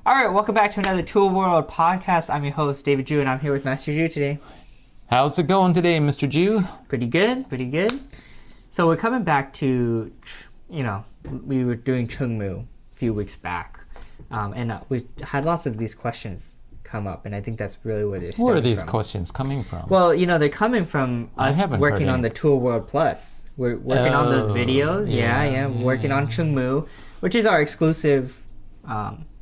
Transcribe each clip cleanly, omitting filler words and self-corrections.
All right, welcome back to another Tool World podcast. I'm your host, David Ju, and I'm here with Master Ju today. How's it going today, Mr. Ju? Pretty good, pretty good. So we're coming back to, we were doing Chungmu a few weeks back, and we had lots of these questions come up, and I think that's really what it's. Where are these questions coming from? Well, they're coming from us working on the Tool World Plus. We're working on those videos. Yeah. Working on Chungmu, which is our exclusive,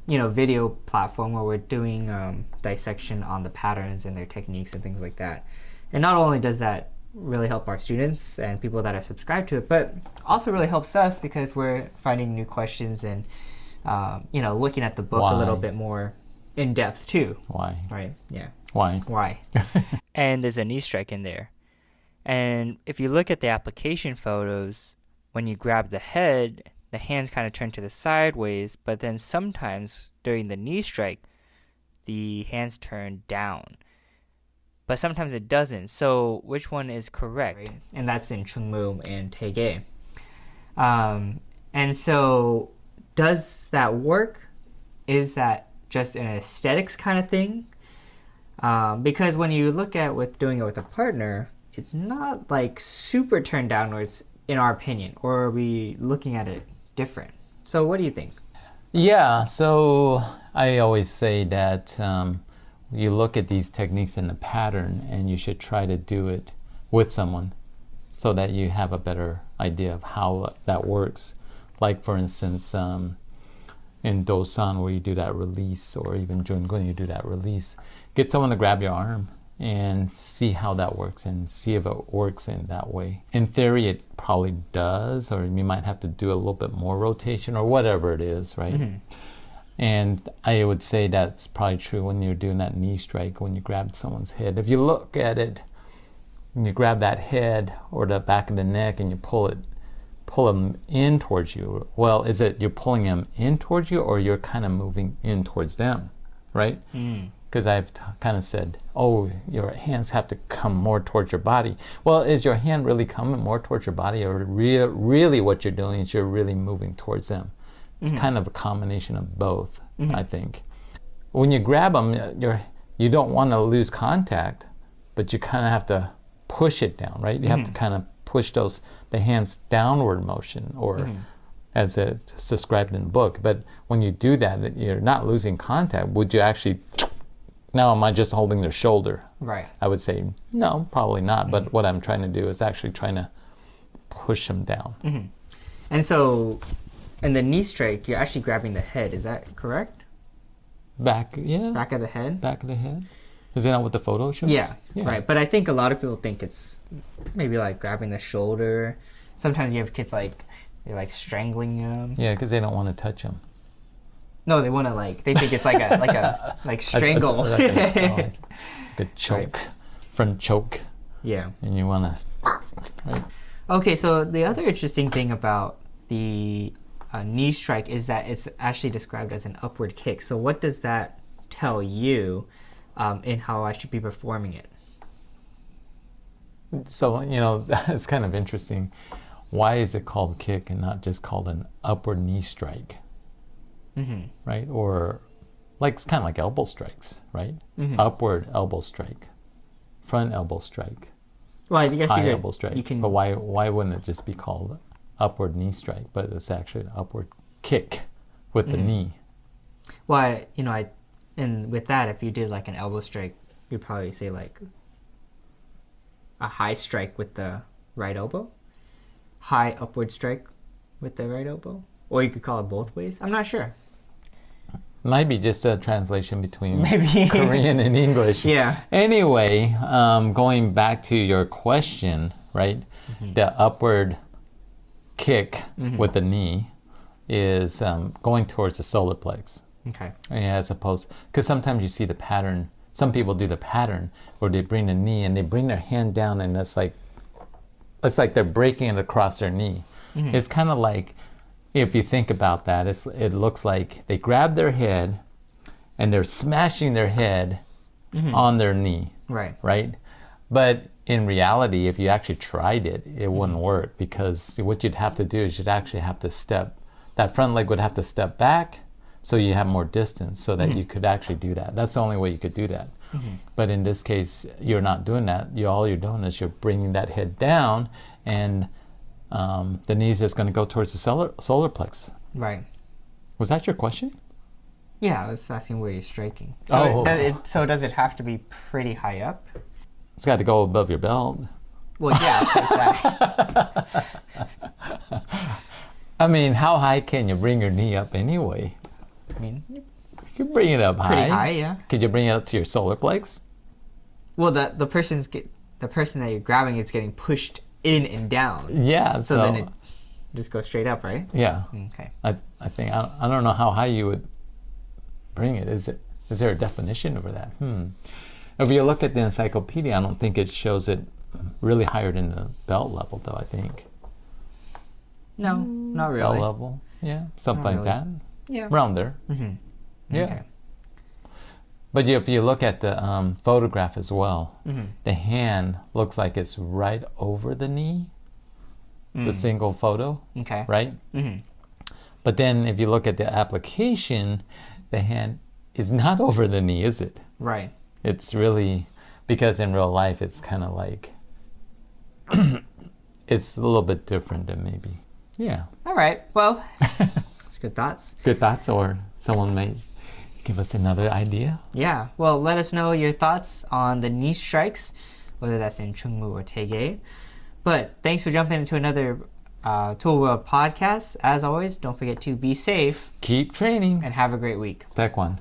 video platform where we're doing dissection on the patterns and their techniques and things like that. And not only does that really help our students and people that are subscribed to it, but also really helps us because we're finding new questions and, looking at the book a little bit more in depth too. Why? Right, yeah. Why? And there's a knee strike in there. And if you look at the application photos, when you grab the head, the hands kind of turn to the sideways, but then sometimes during the knee strike, the hands turn down. But sometimes it doesn't. So which one is correct? Right? And that's in Chungmu and Taige. And so does that work? Is that just an aesthetics kind of thing? Because when you look at doing it with a partner, it's not like super turned downwards in our opinion, or are we looking at it different? So what do you think? Yeah, so I always say that you look at these techniques in the pattern and you should try to do it with someone so that you have a better idea of how that works. Like for instance, in Dosan where you do that release, or even Jungun you do that release, get someone to grab your arm and see how that works and see if it works in that way. In theory, it probably does, or you might have to do a little bit more rotation or whatever it is, right? Mm-hmm. And I would say that's probably true when you're doing that knee strike, when you grab someone's head. If you look at it, and you grab that head or the back of the neck and you pull them in towards you, well, is it you're pulling them in towards you or you're kind of moving in towards them, right? Because I've kind of said, your hands have to come more towards your body. Well, is your hand really coming more towards your body, or really what you're doing is you're really moving towards them? It's kind of a combination of both, I think. When you grab them, you don't want to lose contact, but you kind of have to push it down, right? You have to kind of push the hands downward motion, or as it's described in the book. But when you do that, you're not losing contact. Would you actually... Now, am I just holding their shoulder? Right. I would say, no, probably not. But what I'm trying to do is actually trying to push them down. And so, in the knee strike, you're actually grabbing the head. Is that correct? Back of the head. Back of the head. Is that not what the photo shows? Yeah, right. But I think a lot of people think it's maybe like grabbing the shoulder. Sometimes you have kids they're like strangling them. Yeah, because they don't want to touch them. No, they want to they think it's like a strangle. like a choke, front choke. Yeah. And you want to, right? Okay, so the other interesting thing about the knee strike is that it's actually described as an upward kick. So what does that tell you in how I should be performing it? So, it's kind of interesting. Why is it called kick and not just called an upward knee strike? Right? Or it's kind of like elbow strikes, right? Upward elbow strike, front elbow strike, well, I guess high elbow strike. But why wouldn't it just be called upward knee strike? But it's actually an upward kick with the knee. Well, and with that, if you did like an elbow strike, you'd probably say like a high strike with the right elbow, high upward strike with the right elbow, or you could call it both ways. I'm not sure. Might be just a translation between Korean and English. Yeah. Anyway, going back to your question, right? The upward kick with the knee is going towards the solar plex. Okay. As opposed, because sometimes you see the pattern. Some people do the pattern where they bring the knee and they bring their hand down, and it's like they're breaking it across their knee. It's kind of like, if you think about that, it looks like they grab their head and they're smashing their head on their knee. Right? But in reality, if you actually tried it, it wouldn't work, because what you'd have to do is you'd actually have to that front leg would have to step back, so you have more distance so that you could actually do that. That's the only way you could do that. But in this case, you're not doing that. All you're doing is you're bringing that head down, and the knee's just going to go towards the solar plex. Right. Was that your question? Yeah, I was asking where you're striking. So, does it have to be pretty high up? It's got to go above your belt. Well, yeah, of course that. I mean, how high can you bring your knee up anyway? I mean, You can bring it up pretty high, yeah. Could you bring it up to your solar plex? Well, the person that you're grabbing is getting pushed in and down. Yeah. So then it just goes straight up, right? Yeah. Okay. I think I don't know how high you would bring it. Is there a definition for that? If you look at the encyclopedia, I don't think it shows it really higher than the belt level, though. I think. No, not really. Belt level, yeah, something like that. Yeah. Around there. Yeah. Okay. But if you look at the photograph as well, the hand looks like it's right over the knee. The single photo. Okay. Right. But then if you look at the application, the hand is not over the knee, is it? Right. It's really, because in real life it's kind of like it's a little bit different than maybe. Yeah. All right. Well, it's good thoughts. Good thoughts, or someone may give us another idea. Yeah. Well, let us know your thoughts on the knee strikes, whether that's in Chungmu or Taegye. But thanks for jumping into another Tool World podcast. As always, don't forget to be safe. Keep training. And have a great week. Taekwondo.